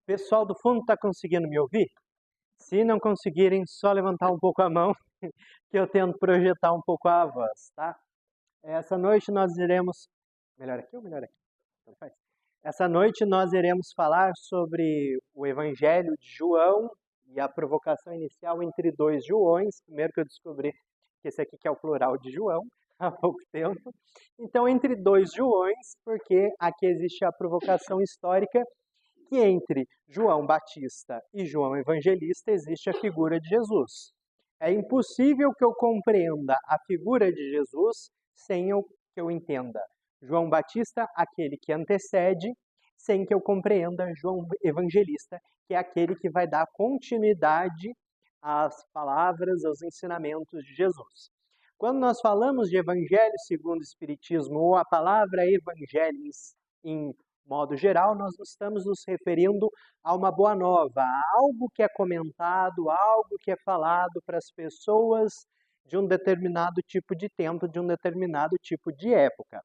Pessoal do fundo está conseguindo me ouvir? Se não conseguirem, só levantar um pouco a mão, que eu tento projetar um pouco a voz, tá? Essa noite nós iremos... Melhor aqui ou melhor aqui? Tanto faz. Essa noite nós iremos falar sobre o Evangelho de João e a provocação inicial entre dois Joões. Primeiro que eu descobri que esse aqui que é o plural de João, há pouco tempo. Então, entre dois Joões, porque aqui existe a provocação histórica que entre João Batista e João Evangelista existe a figura de Jesus. É impossível que eu compreenda a figura de Jesus sem que eu entenda João Batista, aquele que antecede, sem que eu compreenda João Evangelista, que é aquele que vai dar continuidade às palavras, aos ensinamentos de Jesus. Quando nós falamos de Evangelho segundo o Espiritismo, ou a palavra Evangelho em modo geral, nós estamos nos referindo a uma boa nova, a algo que é comentado, algo que é falado para as pessoas de um determinado tipo de tempo, de um determinado tipo de época.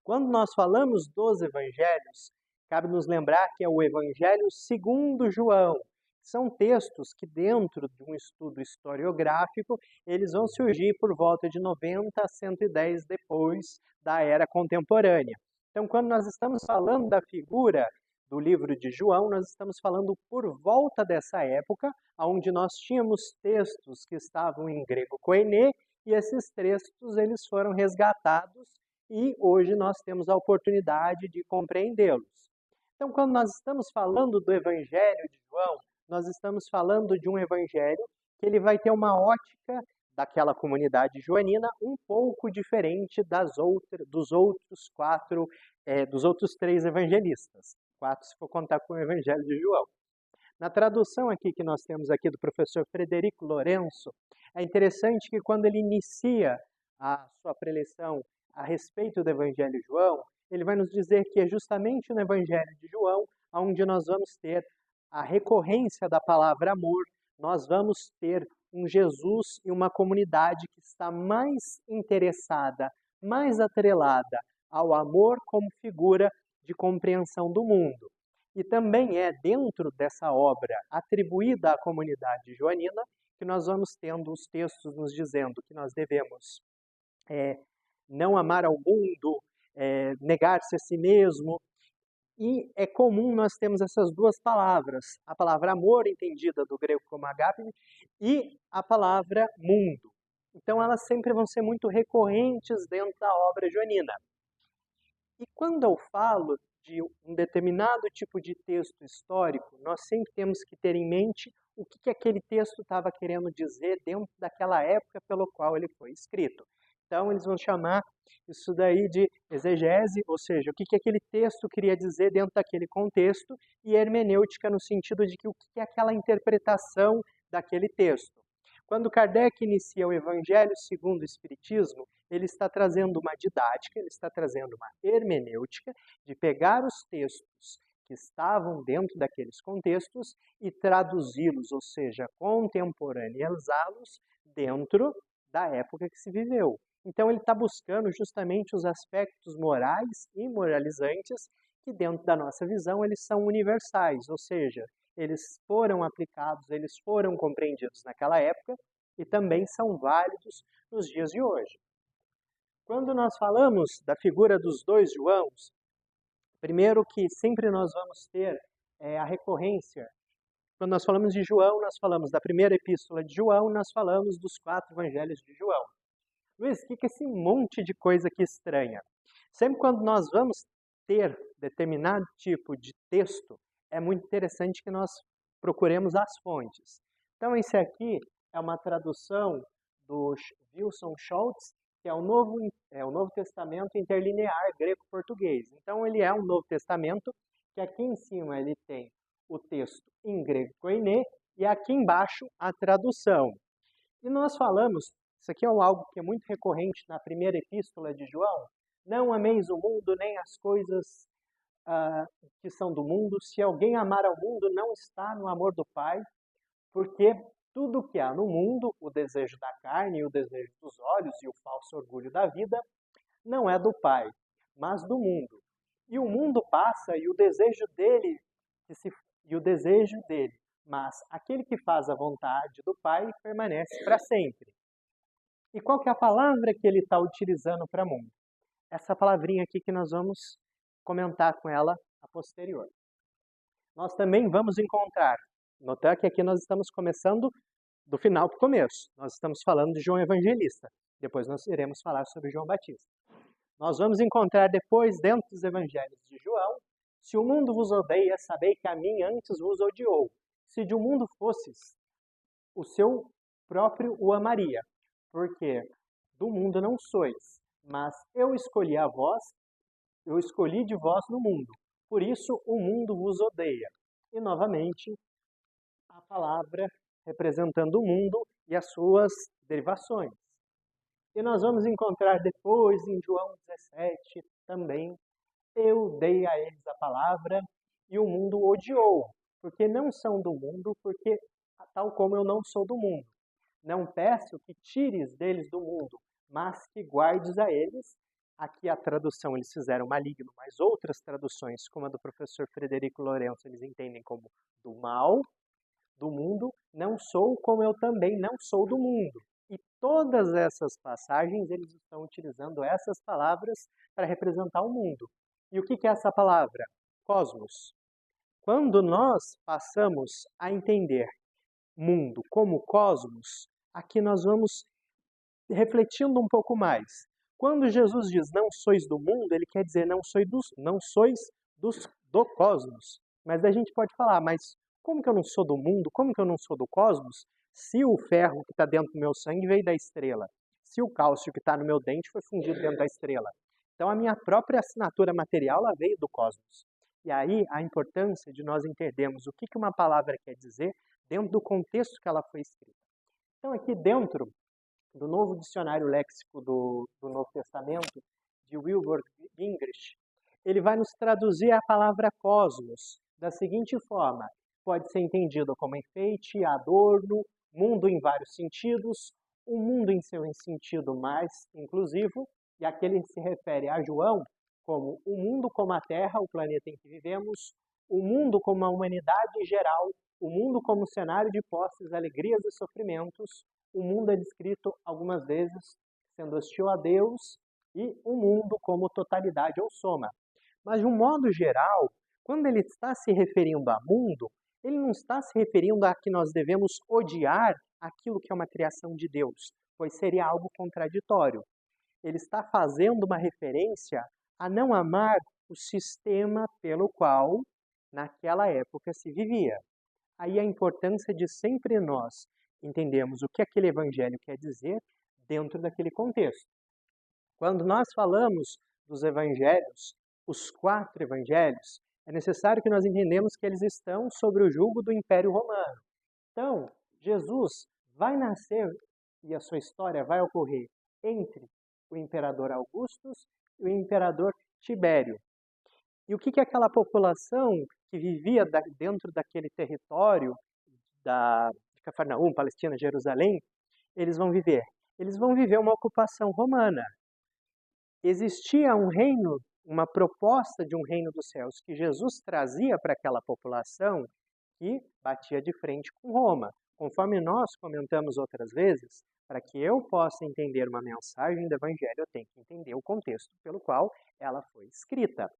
Quando nós falamos dos evangelhos, cabe nos lembrar que é o Evangelho segundo João. São textos que, dentro de um estudo historiográfico, eles vão surgir por volta de 90 a 110 depois da era contemporânea. Então, quando nós estamos falando da figura do livro de João, nós estamos falando por volta dessa época, onde nós tínhamos textos que estavam em grego koiné, e esses textos eles foram resgatados e hoje nós temos a oportunidade de compreendê-los. Então, quando nós estamos falando do Evangelho de João, nós estamos falando de um evangelho que ele vai ter uma ótica daquela comunidade joanina um pouco diferente dos outros três evangelistas. 4 se for contar com o Evangelho de João. Na tradução aqui que nós temos aqui do professor Frederico Lourenço, é interessante que quando ele inicia a sua preleção a respeito do Evangelho de João, ele vai nos dizer que é justamente no Evangelho de João onde nós vamos ter a recorrência da palavra amor, nós vamos ter um Jesus e uma comunidade que está mais interessada, mais atrelada ao amor como figura de compreensão do mundo. E também é dentro dessa obra atribuída à comunidade joanina que nós vamos tendo os textos nos dizendo que nós devemos não amar ao mundo, negar-se a si mesmo. E é comum nós termos essas duas palavras, a palavra amor, entendida do grego como agape, e a palavra mundo. Então elas sempre vão ser muito recorrentes dentro da obra joanina. E quando eu falo de um determinado tipo de texto histórico, nós sempre temos que ter em mente o que aquele texto estava querendo dizer dentro daquela época pelo qual ele foi escrito. Então, eles vão chamar isso daí de exegese, ou seja, o que aquele texto queria dizer dentro daquele contexto, e hermenêutica no sentido de que o que é aquela interpretação daquele texto. Quando Kardec inicia o Evangelho segundo o Espiritismo, ele está trazendo uma didática, ele está trazendo uma hermenêutica de pegar os textos que estavam dentro daqueles contextos e traduzi-los, ou seja, contemporaneizá-los dentro da época que se viveu. Então ele está buscando justamente os aspectos morais e moralizantes que dentro da nossa visão eles são universais, ou seja, eles foram aplicados, eles foram compreendidos naquela época e também são válidos nos dias de hoje. Quando nós falamos da figura dos dois Joãos, primeiro que sempre nós vamos ter a recorrência. Quando nós falamos de João, nós falamos da primeira epístola de João, nós falamos dos 4 evangelhos de João. Luiz, o que é esse monte de coisa aqui estranha? Sempre quando nós vamos ter determinado tipo de texto, é muito interessante que nós procuremos as fontes. Então, esse aqui é uma tradução do Wilson Schultz, que é o Novo Testamento Interlinear Grego-Português. Então, ele é um Novo Testamento que aqui em cima ele tem o texto em grego koiné e aqui embaixo a tradução. E nós falamos, isso aqui é algo que é muito recorrente na primeira epístola de João, não ameis o mundo nem as coisas que são do mundo. Se alguém amar ao mundo, não está no amor do Pai, porque tudo que há no mundo, o desejo da carne, o desejo dos olhos e o falso orgulho da vida, não é do Pai, mas do mundo. E o mundo passa e o desejo dele, que se e o desejo dele, mas aquele que faz a vontade do Pai permanece para sempre. E qual que é a palavra que ele está utilizando para mundo? Essa palavrinha aqui que nós vamos comentar com ela a posterior. Nós também vamos encontrar, notar que aqui nós estamos começando do final para o começo. Nós estamos falando de João Evangelista. Depois nós iremos falar sobre João Batista. Nós vamos encontrar depois, dentro dos evangelhos de João, se o mundo vos odeia, sabei que a mim antes vos odiou. Se de um mundo fosses, o seu próprio o amaria. Porque do mundo não sois, mas eu escolhi a vós, eu escolhi de vós no mundo. Por isso o mundo vos odeia. E novamente, a palavra representando o mundo e as suas derivações. E nós vamos encontrar depois em João 17 também, eu dei a eles a palavra e o mundo odiou, porque não são do mundo, porque tal como eu não sou do mundo. Não peço que tires deles do mundo, mas que guardes a eles. Aqui a tradução eles fizeram maligno, mas outras traduções, como a do professor Frederico Lourenço, eles entendem como do mal, do mundo, não sou como eu também não sou do mundo. E todas essas passagens, eles estão utilizando essas palavras para representar o mundo. E o que é essa palavra? Cosmos. Quando nós passamos a entender mundo como cosmos, aqui nós vamos refletindo um pouco mais. Quando Jesus diz não sois do mundo, ele quer dizer não sois do cosmos. Mas a gente pode falar, mas como que eu não sou do mundo? Como que eu não sou do cosmos? Se o ferro que está dentro do meu sangue veio da estrela, se o cálcio que está no meu dente foi fundido dentro da estrela. Então a minha própria assinatura material ela veio do cosmos. E aí a importância de nós entendermos o que uma palavra quer dizer dentro do contexto que ela foi escrita. Então aqui dentro do novo dicionário léxico do Novo Testamento, de Wilbur Gingrich, ele vai nos traduzir a palavra cosmos da seguinte forma: pode ser entendido como enfeite, adorno, mundo em vários sentidos, o mundo em seu sentido mais inclusivo, e aqui ele se refere a João como o mundo como a Terra, o planeta em que vivemos, o mundo como a humanidade em geral, o mundo como cenário de posses, alegrias e sofrimentos. O mundo é descrito algumas vezes sendo hostil a Deus e o mundo como totalidade ou soma. Mas de um modo geral, quando ele está se referindo a mundo, ele não está se referindo a que nós devemos odiar aquilo que é uma criação de Deus, pois seria algo contraditório. Ele está fazendo uma referência a não amar o sistema pelo qual naquela época se vivia. Aí a importância de sempre nós entendermos o que aquele evangelho quer dizer dentro daquele contexto. Quando nós falamos dos evangelhos, os 4 evangelhos, é necessário que nós entendamos que eles estão sobre o jugo do Império Romano. Então, Jesus vai nascer e a sua história vai ocorrer entre o imperador Augustus e o imperador Tibério. E o que aquela população que vivia dentro daquele território de Cafarnaum, Palestina, Jerusalém, eles vão viver? Eles vão viver uma ocupação romana. Existia um reino, uma proposta de um reino dos céus que Jesus trazia para aquela população que batia de frente com Roma. Conforme nós comentamos outras vezes, para que eu possa entender uma mensagem do Evangelho, eu tenho que entender o contexto pelo qual ela foi escrita.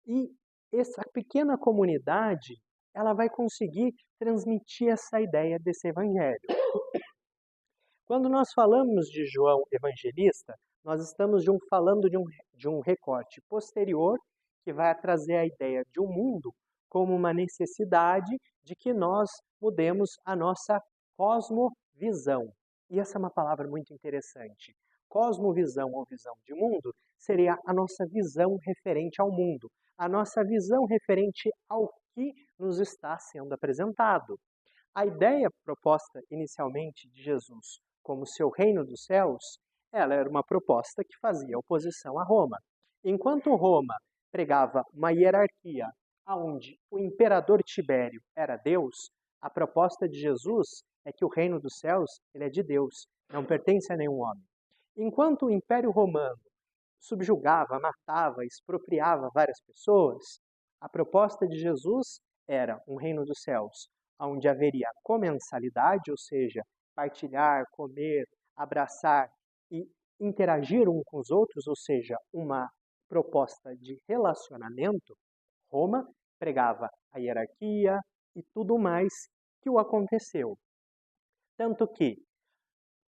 E essa pequena comunidade, ela vai conseguir transmitir essa ideia desse Evangelho. Quando nós falamos de João Evangelista, nós estamos falando de um recorte posterior que vai trazer a ideia de um mundo como uma necessidade de que nós mudemos a nossa cosmovisão. E essa é uma palavra muito interessante. Cosmovisão ou visão de mundo seria a nossa visão referente ao mundo, a nossa visão referente ao que nos está sendo apresentado. A ideia proposta inicialmente de Jesus como seu reino dos céus, ela era uma proposta que fazia oposição a Roma. Enquanto Roma pregava uma hierarquia onde o imperador Tibério era Deus, a proposta de Jesus é que o reino dos céus ele é de Deus, não pertence a nenhum homem. Enquanto o Império Romano subjugava, matava, expropriava várias pessoas, a proposta de Jesus era um reino dos céus, onde haveria comensalidade, ou seja, partilhar, comer, abraçar e interagir um com os outros, ou seja, uma proposta de relacionamento, Roma pregava a hierarquia e tudo mais que o aconteceu. Tanto que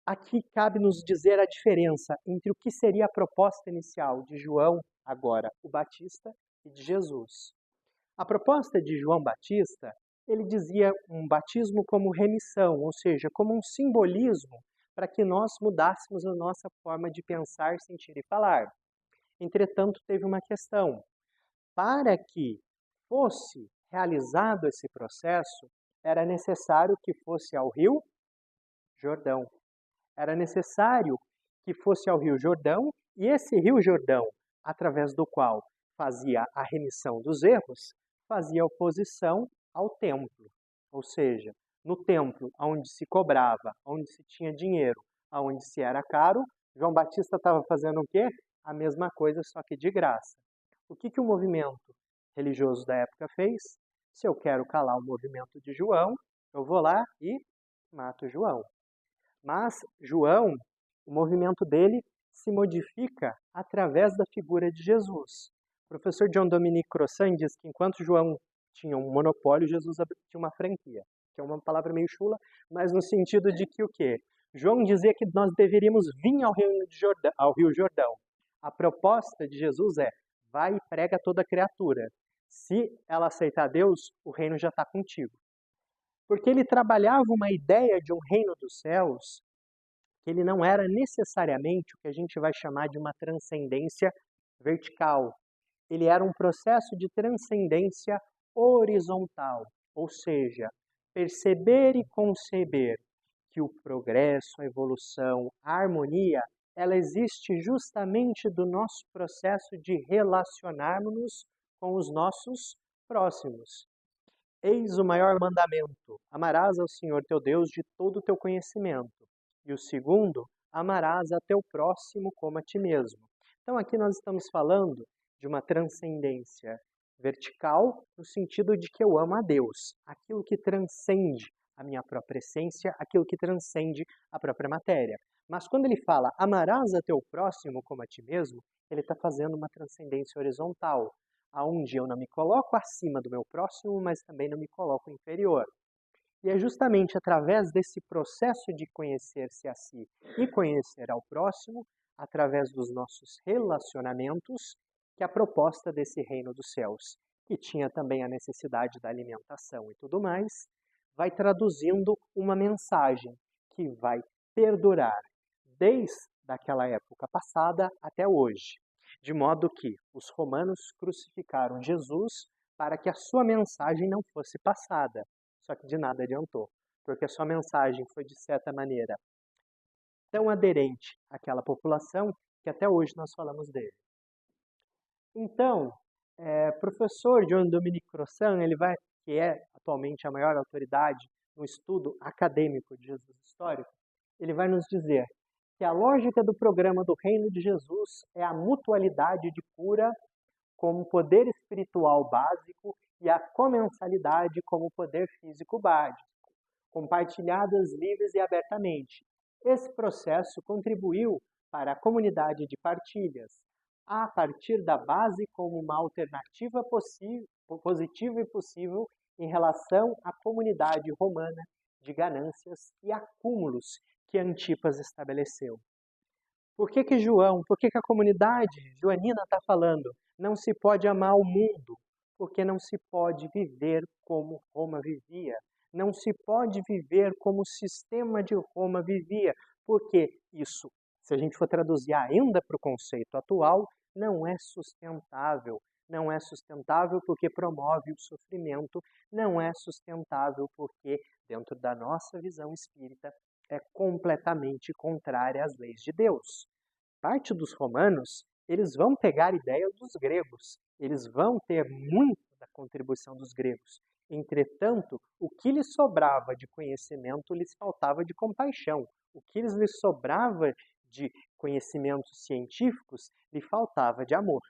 aqui cabe nos dizer a diferença entre o que seria a proposta inicial de João, agora o Batista, e de Jesus. A proposta de João Batista, ele dizia um batismo como remissão, ou seja, como um simbolismo para que nós mudássemos a nossa forma de pensar, sentir e falar. Entretanto, teve uma questão. Para que fosse realizado esse processo, era necessário que fosse ao Rio Jordão. Era necessário que fosse ao Rio Jordão, e esse Rio Jordão, através do qual fazia a remissão dos erros, fazia oposição ao templo. Ou seja, no templo, onde se cobrava, onde se tinha dinheiro, onde se era caro, João Batista estava fazendo o quê? A mesma coisa, só que de graça. O que o movimento religioso da época fez? Se eu quero calar o movimento de João, eu vou lá e mato João. Mas João, o movimento dele se modifica através da figura de Jesus. O professor John Dominic Crossan diz que enquanto João tinha um monopólio, Jesus tinha uma franquia, que é uma palavra meio chula, mas no sentido de que o quê? João dizia que nós deveríamos vir ao Rio Jordão. A proposta de Jesus é, vai e prega toda criatura. Se ela aceitar Deus, o reino já está contigo. Porque ele trabalhava uma ideia de um reino dos céus que ele não era necessariamente o que a gente vai chamar de uma transcendência vertical. Ele era um processo de transcendência horizontal, ou seja, perceber e conceber que o progresso, a evolução, a harmonia, ela existe justamente do nosso processo de relacionarmos-nos com os nossos próximos. Eis o maior mandamento: amarás ao Senhor teu Deus de todo o teu conhecimento. E o segundo, amarás a teu próximo como a ti mesmo. Então aqui nós estamos falando de uma transcendência vertical, no sentido de que eu amo a Deus, aquilo que transcende a minha própria essência, aquilo que transcende a própria matéria. Mas quando ele fala amarás a teu próximo como a ti mesmo, ele está fazendo uma transcendência horizontal, aonde eu não me coloco acima do meu próximo, mas também não me coloco inferior. E é justamente através desse processo de conhecer-se a si e conhecer ao próximo, através dos nossos relacionamentos, que a proposta desse reino dos céus, que tinha também a necessidade da alimentação e tudo mais, vai traduzindo uma mensagem que vai perdurar desde aquela época passada até hoje. De modo que os romanos crucificaram Jesus para que a sua mensagem não fosse passada. Só que de nada adiantou, porque a sua mensagem foi, de certa maneira, tão aderente àquela população que até hoje nós falamos dele. Então, professor John Dominic Crossan, que é atualmente a maior autoridade no estudo acadêmico de Jesus histórico, ele vai nos dizer que a lógica do programa do Reino de Jesus é a mutualidade de cura como poder espiritual básico e a comensalidade como poder físico básico, compartilhadas livres e abertamente. Esse processo contribuiu para a comunidade de partilhas, a partir da base como uma alternativa positiva e possível em relação à comunidade romana de ganâncias e acúmulos que Antipas estabeleceu. Por que a comunidade joanina está falando? Não se pode amar o mundo, porque não se pode viver como Roma vivia. Não se pode viver como o sistema de Roma vivia, porque isso, se a gente for traduzir ainda para o conceito atual, não é sustentável. Não é sustentável porque promove o sofrimento, não é sustentável porque, dentro da nossa visão espírita, é completamente contrária às leis de Deus. Parte dos romanos, eles vão pegar ideia dos gregos, eles vão ter muito da contribuição dos gregos. Entretanto, o que lhes sobrava de conhecimento lhes faltava de compaixão. O que lhes sobrava de conhecimentos científicos lhe faltava de amor.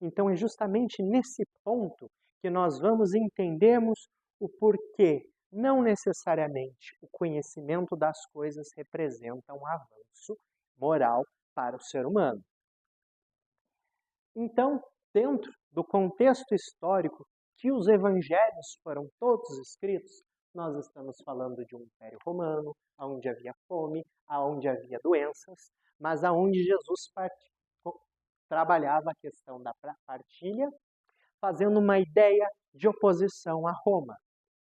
Então é justamente nesse ponto que nós vamos entendermos o porquê. Não necessariamente o conhecimento das coisas representa um avanço moral para o ser humano. Então, dentro do contexto histórico que os evangelhos foram todos escritos, nós estamos falando de um Império Romano, onde havia fome, onde havia doenças, mas aonde Jesus trabalhava a questão da partilha, fazendo uma ideia de oposição a Roma.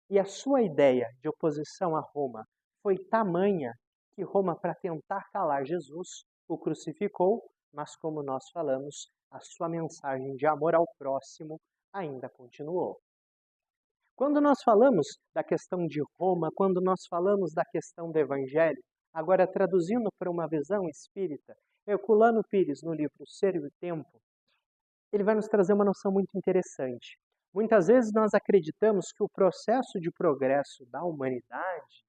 E a sua ideia de oposição a Roma foi tamanha que Roma, para tentar calar Jesus, o crucificou, mas como nós falamos, a sua mensagem de amor ao próximo ainda continuou. Quando nós falamos da questão de Roma, quando nós falamos da questão do Evangelho, agora traduzindo para uma visão espírita, Herculano Pires, no livro Ser e o Tempo, ele vai nos trazer uma noção muito interessante. Muitas vezes nós acreditamos que o processo de progresso da humanidade,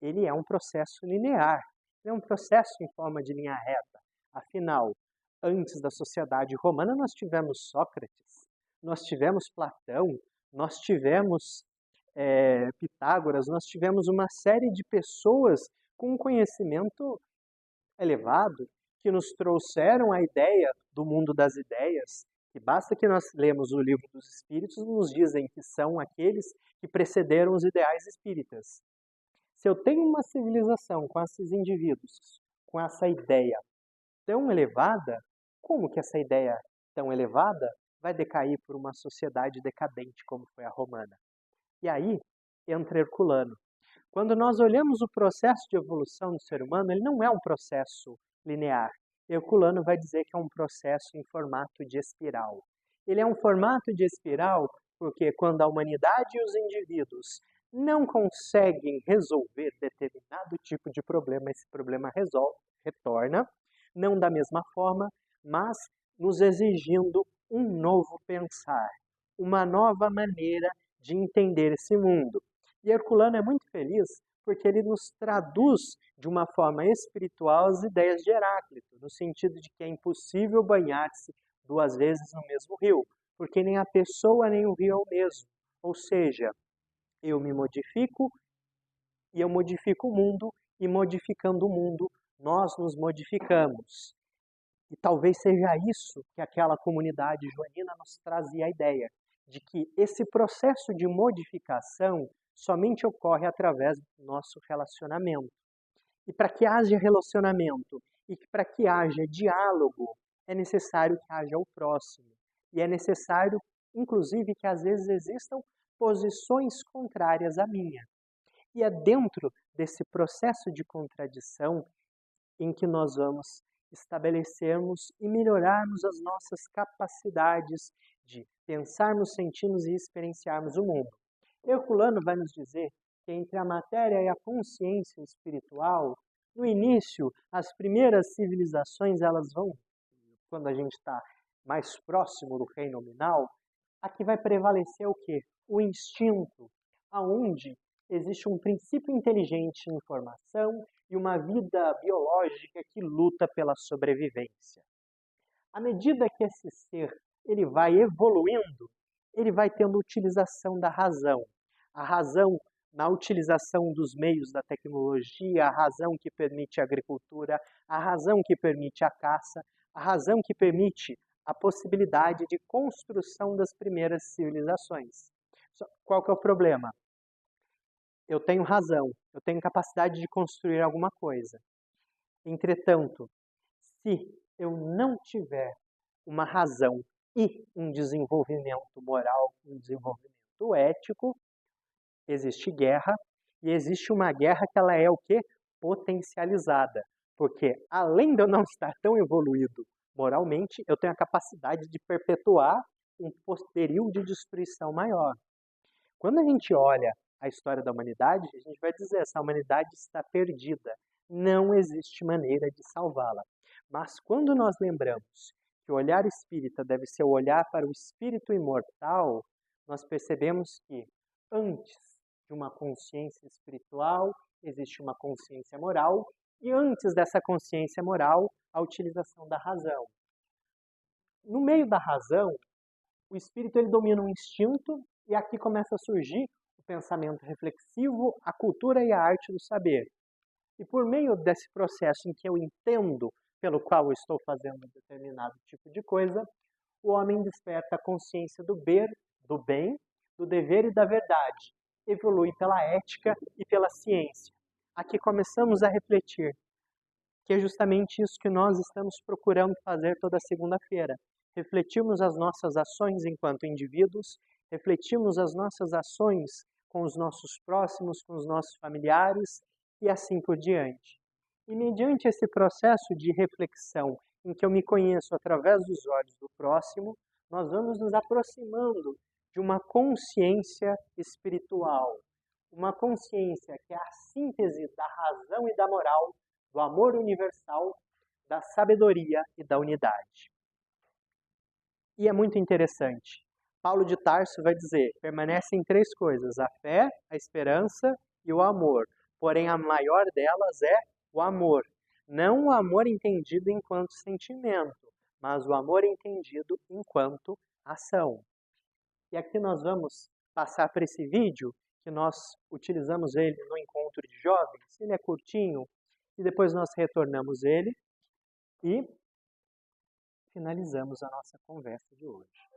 ele é um processo linear, é um processo em forma de linha reta. Afinal, antes da sociedade romana nós tivemos Sócrates, nós tivemos Platão, nós tivemos Pitágoras, nós tivemos uma série de pessoas com um conhecimento elevado que nos trouxeram a ideia do mundo das ideias, e basta que nós lemos o livro dos Espíritos, nos dizem que são aqueles que precederam os ideais espíritas. Se eu tenho uma civilização com esses indivíduos, com essa ideia tão elevada, como que essa ideia tão elevada vai decair por uma sociedade decadente como foi a romana? E aí entra Herculano. Quando nós olhamos o processo de evolução do ser humano, ele não é um processo linear. Herculano vai dizer que é um processo em formato de espiral. Ele é um formato de espiral porque quando a humanidade e os indivíduos não conseguem resolver determinado tipo de problema, esse problema retorna, não da mesma forma, mas nos exigindo um novo pensar, uma nova maneira de entender esse mundo. E Herculano é muito feliz porque ele nos traduz de uma forma espiritual as ideias de Heráclito, no sentido de que é impossível banhar-se duas vezes no mesmo rio, porque nem a pessoa nem o rio é o mesmo. Ou seja, eu me modifico e eu modifico o mundo, e modificando o mundo, nós nos modificamos. E talvez seja isso que aquela comunidade joanina nos trazia a ideia, de que esse processo de modificação somente ocorre através do nosso relacionamento. E para que haja relacionamento e para que haja diálogo, é necessário que haja o próximo. E é necessário, inclusive, que às vezes existam posições contrárias à minha. E é dentro desse processo de contradição em que nós vamos estabelecermos e melhorarmos as nossas capacidades de pensarmos, sentirmos e experienciarmos o mundo. Herculano vai nos dizer que entre a matéria e a consciência espiritual, no início, as primeiras civilizações, elas vão, quando a gente está mais próximo do reino nominal, aqui vai prevalecer o quê? O instinto, aonde existe um princípio inteligente em formação e uma vida biológica que luta pela sobrevivência. À medida que esse ser ele vai evoluindo, ele vai tendo utilização da razão. A razão na utilização dos meios da tecnologia, a razão que permite a agricultura, a razão que permite a caça, a razão que permite a possibilidade de construção das primeiras civilizações. Qual que é o problema? Eu tenho razão, eu tenho capacidade de construir alguma coisa. Entretanto, se eu não tiver uma razão e um desenvolvimento moral, um desenvolvimento ético, existe guerra, e existe uma guerra que ela é o quê? Potencializada. Porque além de eu não estar tão evoluído moralmente, eu tenho a capacidade de perpetuar um poderio de destruição maior. Quando a gente olha a história da humanidade, a gente vai dizer, essa humanidade está perdida. Não existe maneira de salvá-la. Mas quando nós lembramos que o olhar espírita deve ser o olhar para o espírito imortal, nós percebemos que antes de uma consciência espiritual, existe uma consciência moral, e antes dessa consciência moral, a utilização da razão. No meio da razão, O espírito ele domina o instinto e aqui começa a surgir o pensamento reflexivo, a cultura e a arte do saber. E por meio desse processo em que eu entendo pelo qual eu estou fazendo determinado tipo de coisa, o homem desperta a consciência do bem, do dever e da verdade. Evolui pela ética e pela ciência. Aqui começamos a refletir que é justamente isso que nós estamos procurando fazer toda segunda-feira. Refletirmos as nossas ações enquanto indivíduos, refletirmos as nossas ações com os nossos próximos, com os nossos familiares e assim por diante. E mediante esse processo de reflexão em que eu me conheço através dos olhos do próximo, nós vamos nos aproximando de uma consciência espiritual, uma consciência que é a síntese da razão e da moral, do amor universal, da sabedoria e da unidade. E é muito interessante. Paulo de Tarso vai dizer, permanecem três coisas, a fé, a esperança e o amor. Porém, a maior delas é o amor. Não o amor entendido enquanto sentimento, mas o amor entendido enquanto ação. E aqui nós vamos passar para esse vídeo, que nós utilizamos ele no encontro de jovens. Ele é curtinho, e depois nós retornamos ele e finalizamos a nossa conversa de hoje.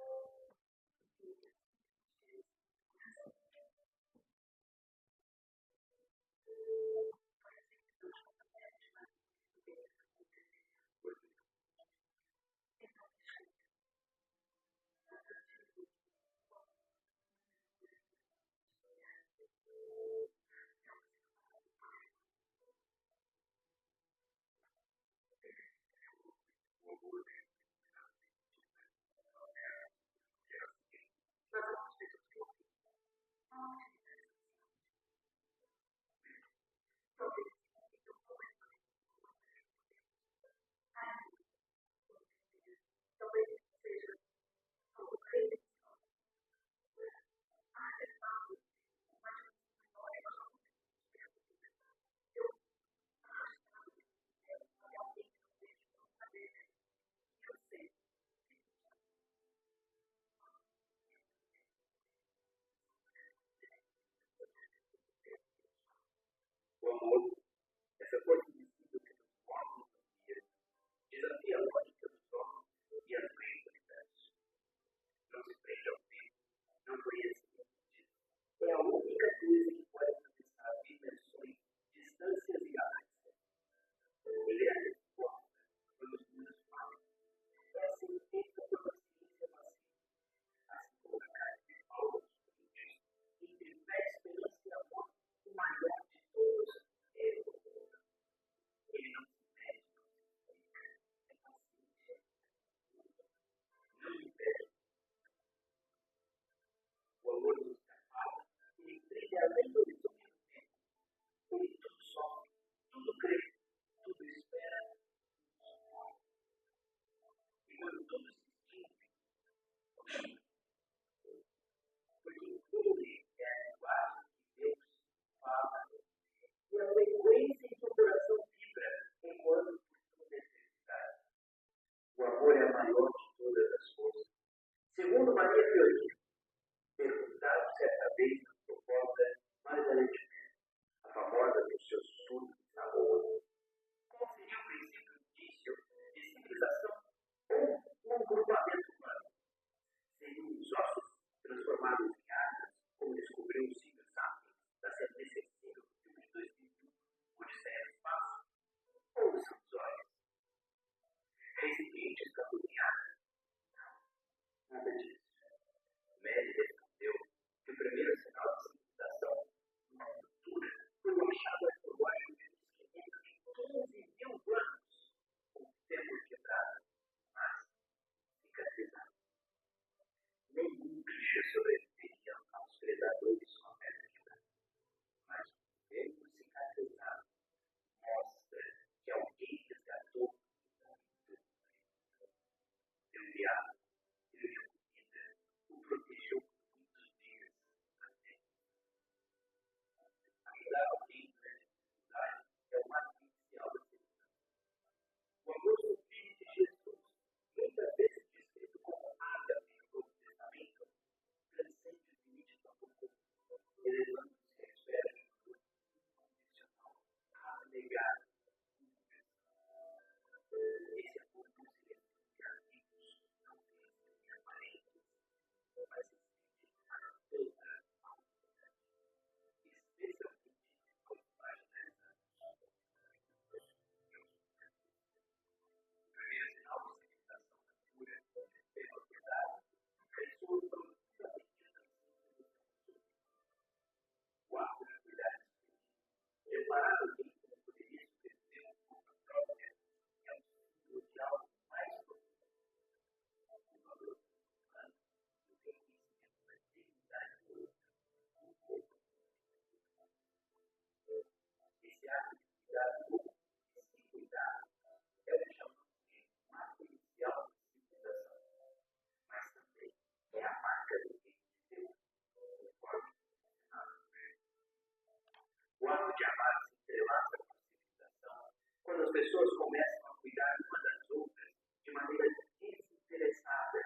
pessoas começam a cuidar umas das outras de maneira desinteressada,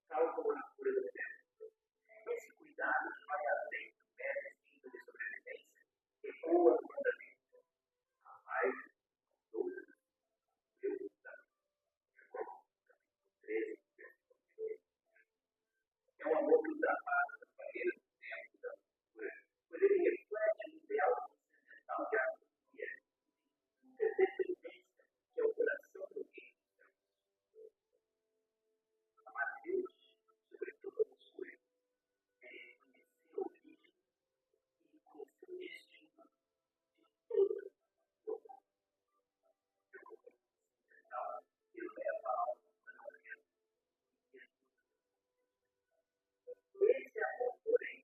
tal como na cura do tempo. Esse cuidado vai além do mero instinto de sobrevivência, ecoa no mandamento. Amai os outros, eu os amo. João, capítulo 13, versículo 2. É um amor que ultrapassa as barreiras do tempo e da cultura, pois ele reflete um ideal transcendental de harmonia, interdependência, que é o coração do reino dos céus. Amar a Deus sobre toda a postura é reconhecer a origem e conhecer o destino de todas as coisas. É o coração transcendental que leva a alma humana ao reino. Esse amor, porém,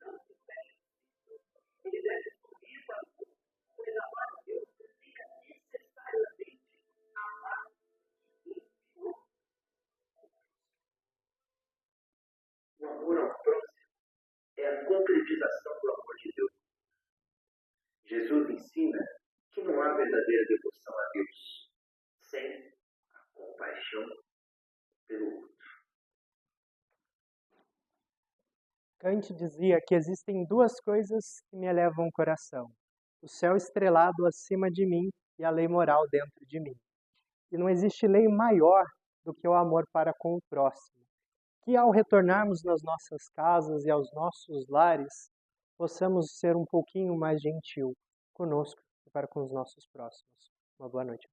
não se fecha. Ele deve fluir para o mundo, pois amar a Deus significa necessariamente amar e enviou. O amor ao próximo é a concretização do amor de Deus. Jesus ensina que não há verdadeira devoção a Deus sem a compaixão pelo outro. Kant dizia que existem duas coisas que me elevam o coração: o céu estrelado acima de mim e a lei moral dentro de mim. E não existe lei maior do que o amor para com o próximo. Que ao retornarmos nas nossas casas e aos nossos lares, possamos ser um pouquinho mais gentil conosco e para com os nossos próximos. Uma boa noite.